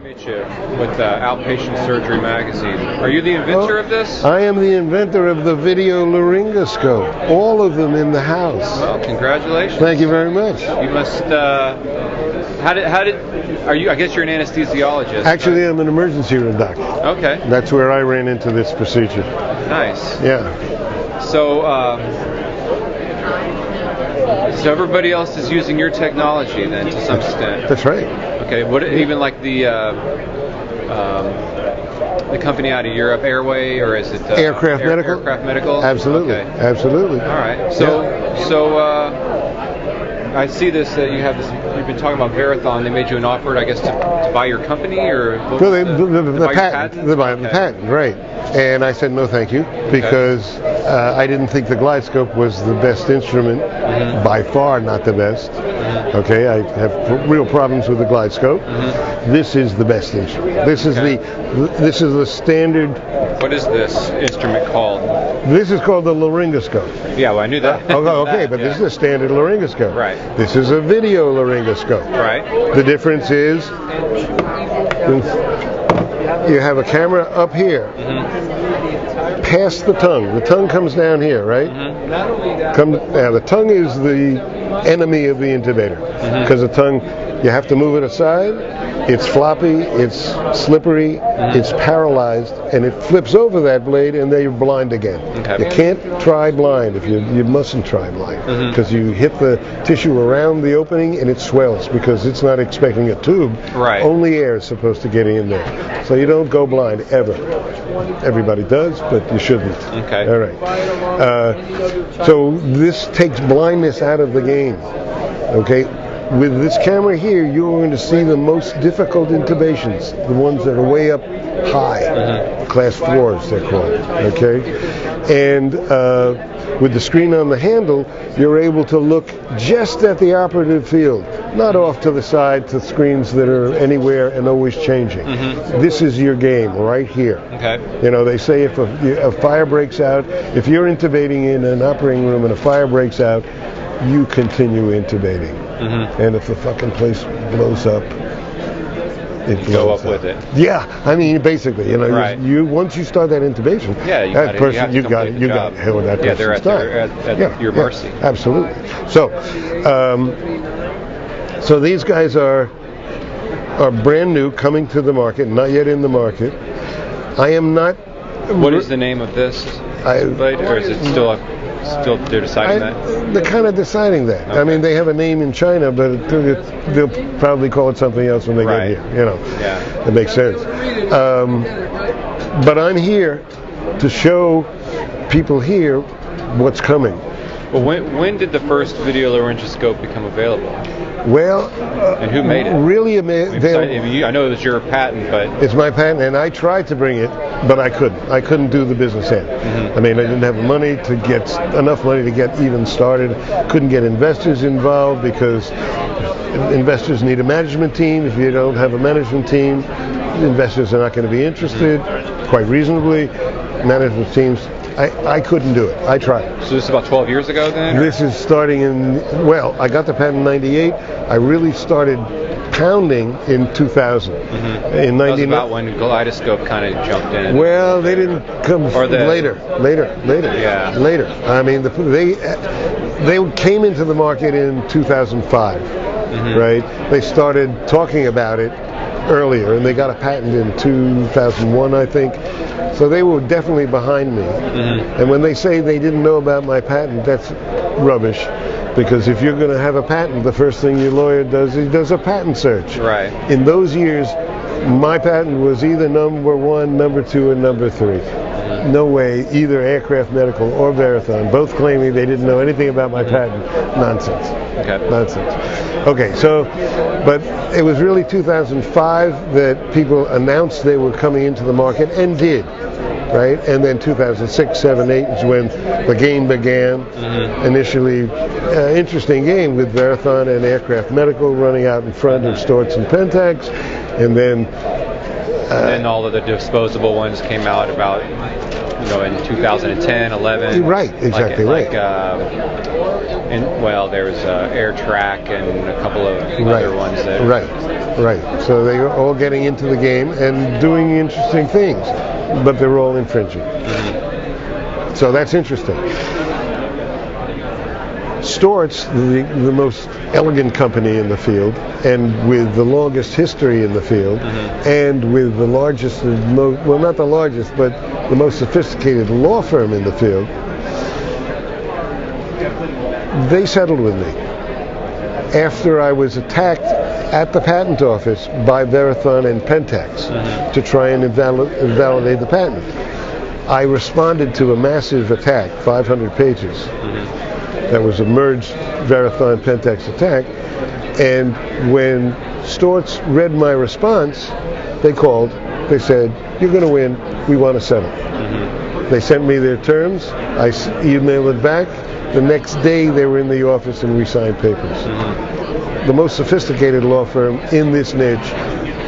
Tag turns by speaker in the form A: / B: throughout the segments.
A: Meet you with Outpatient Surgery Magazine. Are you the inventor of this?
B: I am the inventor of the video laryngoscope. All of them in the house.
A: Well, congratulations.
B: Thank you very much.
A: You must. Are you? I guess you're an anesthesiologist.
B: Actually, I'm an emergency room doctor.
A: Okay.
B: That's where I ran into this procedure.
A: Nice.
B: Yeah.
A: So everybody else is using your technology then, to some extent.
B: That's right.
A: Okay. What even like the company out of Europe, Airway, or is it
B: Aircraft Medical?
A: Aircraft Medical.
B: Absolutely.
A: Okay.
B: Absolutely.
A: All right. So I see this. You have this. You've been talking about Verathon. They made you an offer, I guess, to buy your company, or what was
B: the patent. The patent, right? And I said no, thank you, because I didn't think the GlideScope was the best instrument, by far not the best. Okay, I have real problems with the GlideScope. This is the best instrument. This is the standard.
A: What is this instrument called?
B: This is called the laryngoscope.
A: Yeah, well, I knew that.
B: Okay, but this is a standard laryngoscope.
A: Right.
B: This is a video laryngoscope.
A: Right.
B: The difference is you have a camera up here, past the tongue. The tongue comes down here, right? Now the tongue is the enemy of the intubator, because the tongue, you have to move it aside. It's floppy, it's slippery, it's paralyzed, and it flips over that blade, and then you're blind again.
A: Okay.
B: You can't try blind. You mustn't try blind, because you hit the tissue around the opening and it swells, because it's not expecting a tube.
A: Right.
B: Only air is supposed to get in there. So you don't go blind ever. Everybody does, but you shouldn't.
A: Okay.
B: All right. So this takes blindness out of the game. Okay. With this camera here, you're going to see the most difficult intubations, the ones that are way up high, class 4s they're called, okay? And with the screen on the handle, you're able to look just at the operative field, not off to the side to screens that are anywhere and always changing. This is your game right here.
A: Okay.
B: You know, they say if a fire breaks out, if you're intubating in an operating room and a fire breaks out, you continue intubating. And if the fucking place blows up, it blows
A: go up with it.
B: Yeah, I mean, basically, you know,
A: right.
B: you once you start that intubation,
A: you
B: that person, you got
A: to
B: hell with that person.
A: They're at your mercy.
B: Absolutely. So, so these guys are brand new, coming to the market, not yet in the market. I am not.
A: What is the name of this blade, or is it still they're deciding that?
B: They're kind of deciding that. Okay. I mean, they have a name in China, but they'll probably call it something else when they get here. You know, it makes sense. But I'm here to show people here what's coming.
A: Well, when did the first video laryngoscope become available?
B: Well,
A: and who made it?
B: Really available.
A: I know it was your patent, but
B: it's my patent, and I tried to bring it, but I couldn't. I couldn't do the business end. I mean, I didn't have money to get enough money to get even started. Couldn't get investors involved, because investors need a management team. If you don't have a management team, investors are not going to be interested. Quite reasonably, management teams. I couldn't do it. I tried.
A: So this is about 12 years ago then? Or?
B: This is starting I got the patent in 98. I really started pounding in 2000. In 99.
A: That was about when GlideScope kind of jumped in.
B: Well, they didn't come later.
A: Yeah.
B: Later. I mean, they came into the market in 2005, right? They started talking about it earlier, and they got a patent in 2001, I think. So they were definitely behind me. And when they say they didn't know about my patent, that's rubbish. Because if you're going to have a patent, the first thing your lawyer does, he does a patent search.
A: Right.
B: In those years, my patent was either number 1, number 2, and number 3. No way, either Aircraft Medical or Verathon, both claiming they didn't know anything about my patent. Nonsense.
A: Okay.
B: Nonsense. Okay, so, but it was really 2005 that people announced they were coming into the market, and did, right? And then 2006, 7, 8 is when the game began. Initially, interesting game with Verathon and Aircraft Medical running out in front of Storz and Pentax, and then
A: all of the disposable ones came out about in 2010, 11.
B: Right, exactly right.
A: And well, there was Air Track and a couple of other ones that.
B: Right. So they are all getting into the game and doing interesting things, but they're all infringing.
A: Mm-hmm.
B: So that's interesting. Stort's the most elegant company in the field, and with the longest history in the field, and with the largest, well, not the largest, but the most sophisticated law firm in the field. They settled with me after I was attacked at the patent office by Verathon and Pentax to try and invalidate the patent. I responded to a massive attack, 500 pages. That was a merged Verathon Pentax attack, and when Stort's read my response, they called. They said, "You're going to win. We want to settle." They sent me their terms. I emailed it back. The next day, they were in the office and we signed papers. The most sophisticated law firm in this niche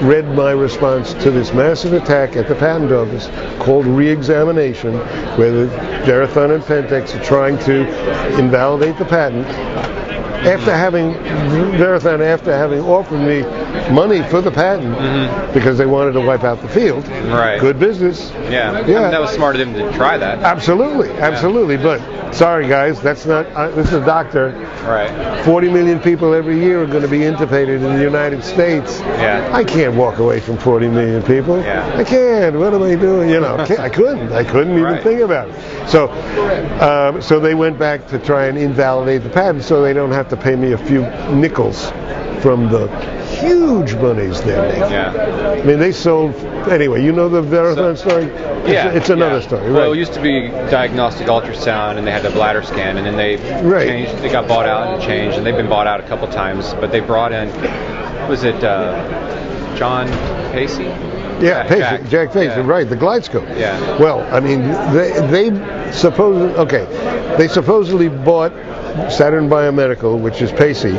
B: read my response to this massive attack at the patent office called re-examination, where the Verathon and Pentax are trying to invalidate the patent. After having offered me money for the patent because they wanted to wipe out the field.
A: Right.
B: Good business.
A: Yeah. I mean, that was smart of them to try that.
B: Absolutely. But sorry guys, that's not. This is a doctor.
A: Right.
B: 40 million people every year are going to be intubated in the United States.
A: Yeah.
B: I can't walk away from 40 million people.
A: Yeah.
B: I can't. What am I doing? I couldn't even think about it. So they went back to try and invalidate the patent, so they don't have to pay me a few nickels from the huge monies they're making.
A: Yeah.
B: I mean, they sold. Anyway, you know the Verathon story? It's another story. Right?
A: Well, it used to be diagnostic ultrasound, and they had the bladder scan, and then they changed. They got bought out and changed, and they've been bought out a couple times. But they brought in, was it John Pacey?
B: Yeah, Jack Pacey, right? The GlideScope.
A: Yeah.
B: Well, I mean, they supposedly bought Saturn Biomedical, which is Pacey,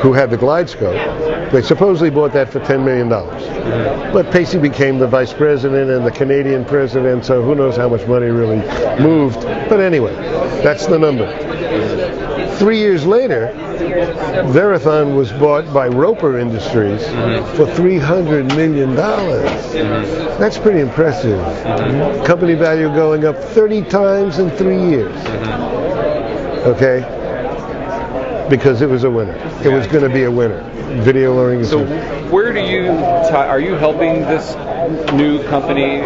B: who had the GlideScope. They supposedly bought that for $10 million. But Pacey became the vice president and the Canadian president, so who knows how much money really moved. But anyway, that's the number. 3 years later, Verathon was bought by Roper Industries for $300 million. That's pretty impressive. Company value going up 30 times in 3 years. Okay? Because it was a winner. It was going to be a winner. Video learning.
A: So where do you, are you helping this new company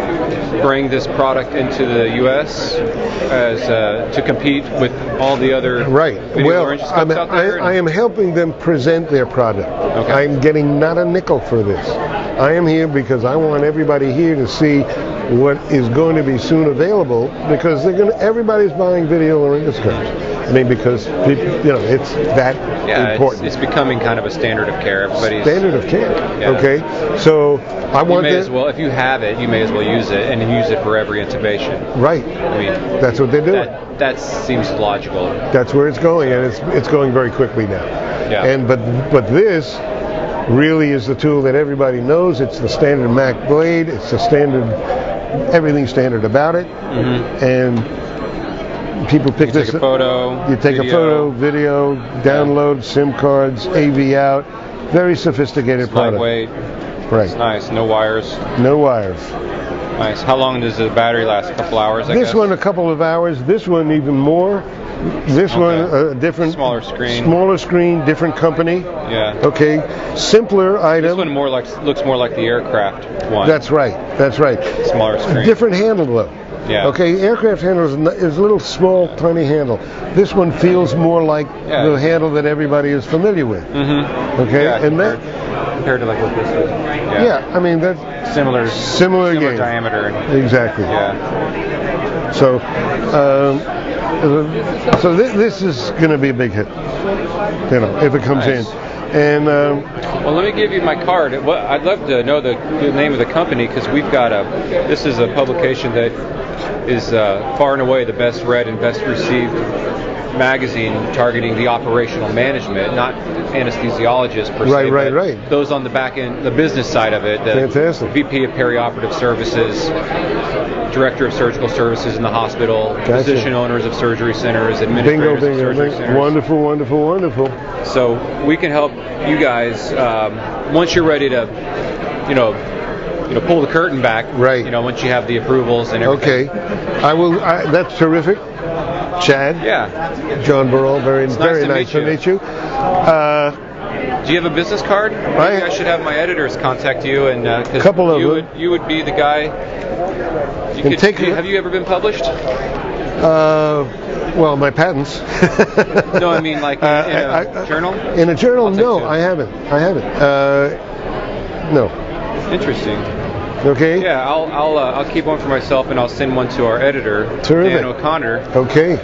A: bring this product into the U.S. as to compete with all the other video learning scopes out there?
B: I am helping them present their product.
A: Okay.
B: I'm getting not a nickel for this. I am here because I want everybody here to see what is going to be soon available, because everybody's buying video laryngoscopes. I mean, because it's that important.
A: It's becoming kind of a standard of care. Everybody's
B: standard of care.
A: Yeah.
B: Okay, so I want.
A: You may as well, if you have it, you may as well use it, and use it for every intubation.
B: Right.
A: I mean,
B: that's what they're doing.
A: That seems logical.
B: That's where it's going, and it's going very quickly now.
A: Yeah.
B: And but this really is the tool that everybody knows. It's the standard Mac blade. It's the standard. Everything's standard about it, and people pick this up. You take a photo, video, download, SIM cards, AV out. Very sophisticated product.
A: Lightweight.
B: Right.
A: It's nice. No wires.
B: No wires.
A: Nice. How long does the battery last? A couple hours, I guess?
B: This one a couple of hours. This one even more. This one a different.
A: Smaller screen.
B: Smaller screen, different company.
A: Yeah.
B: Okay. Simpler item.
A: This one looks more like the aircraft one.
B: That's right. That's right.
A: Smaller screen.
B: Different handle though.
A: Yeah.
B: Okay, aircraft handle is a little small, tiny handle. This one feels more like the handle that everybody is familiar with. Okay,
A: yeah,
B: and
A: compared to like what this is.
B: Yeah, I mean that's
A: similar diameter.
B: Exactly.
A: Yeah.
B: So, this is going to be a big hit. If it comes in. And
A: well, let me give you my card. I'd love to know the name of the company, because we've got this is a publication that is far and away the best read and best received magazine targeting the operational management, not anesthesiologists per se,
B: right.
A: Those on the back end, the business side of it, the
B: Fantastic.
A: VP of Perioperative Services, Director of Surgical Services in the hospital, physician owners of surgery centers, administrators of surgery centers.
B: Wonderful.
A: So we can help you guys once you're ready to, pull the curtain back.
B: Right.
A: Once you have the approvals and everything.
B: Okay. I will. That's terrific. Chad.
A: Yeah.
B: John Berall. Very nice to meet you.
A: Do you have a business card? Maybe I should have my editors contact you, and
B: a couple of them.
A: You would be the guy. Have you ever been published?
B: Well, my patents.
A: No, I mean like in a journal.
B: In a journal? No, I haven't. No.
A: Interesting.
B: Okay.
A: Yeah, I'll keep one for myself, and I'll send one to our editor,
B: Terrific.
A: Dan O'Connor.
B: Okay.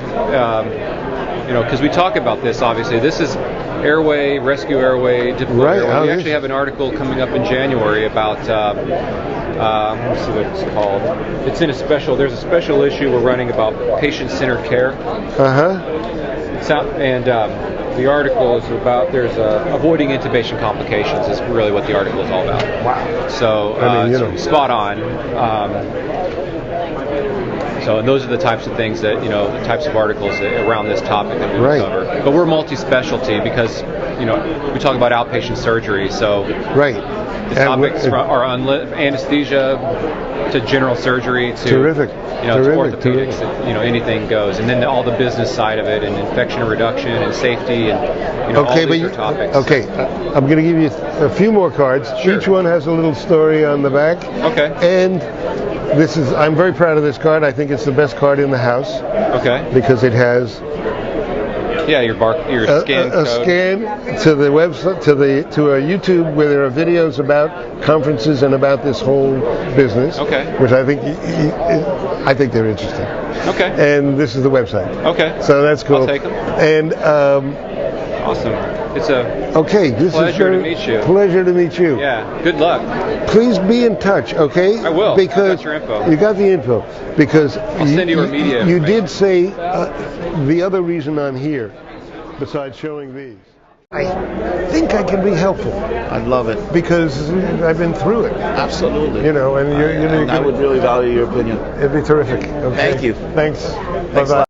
A: Because we talk about this. Obviously, this is airway, rescue airway, difficult airway. We actually have an article coming up in January about. Let's see what it's called. It's in there's a special issue we're running about patient-centered care. The article is about avoiding intubation complications is really what the article is all about.
B: Wow.
A: So spot on. And those are the types of things that, the types of articles around this topic that we cover. But we're multi-specialty because, we talk about outpatient surgery. So the topics are anesthesia to general surgery to
B: terrific.
A: To orthopedics. Anything goes. And then all the business side of it, and infection reduction and safety, and all these are topics.
B: Okay, I'm going to give you a few more cards.
A: Sure.
B: Each one has a little story on the back.
A: Okay.
B: And I'm very proud of this card. I think it's the best card in the house.
A: Okay.
B: Because it has
A: your scan code.
B: A scan to the website, to a YouTube where there are videos about conferences and about this whole business.
A: Okay.
B: Which I think they're interesting.
A: Okay.
B: And this is the website.
A: Okay.
B: So that's cool.
A: I'll take them.
B: And
A: awesome. It's a
B: pleasure
A: to meet you.
B: Pleasure to meet you.
A: Yeah. Good luck.
B: Please be in touch, okay?
A: I will.
B: Because
A: I got your info.
B: You got the info. Because
A: I'll send you our media.
B: You did say the other reason I'm here, besides showing these. I think I can be helpful.
C: I'd love it.
B: Because I've been through it.
C: Absolutely.
B: And
C: I would really value your opinion.
B: It'd be terrific. Okay.
C: Thank you.
B: Thanks.
C: Bye-bye.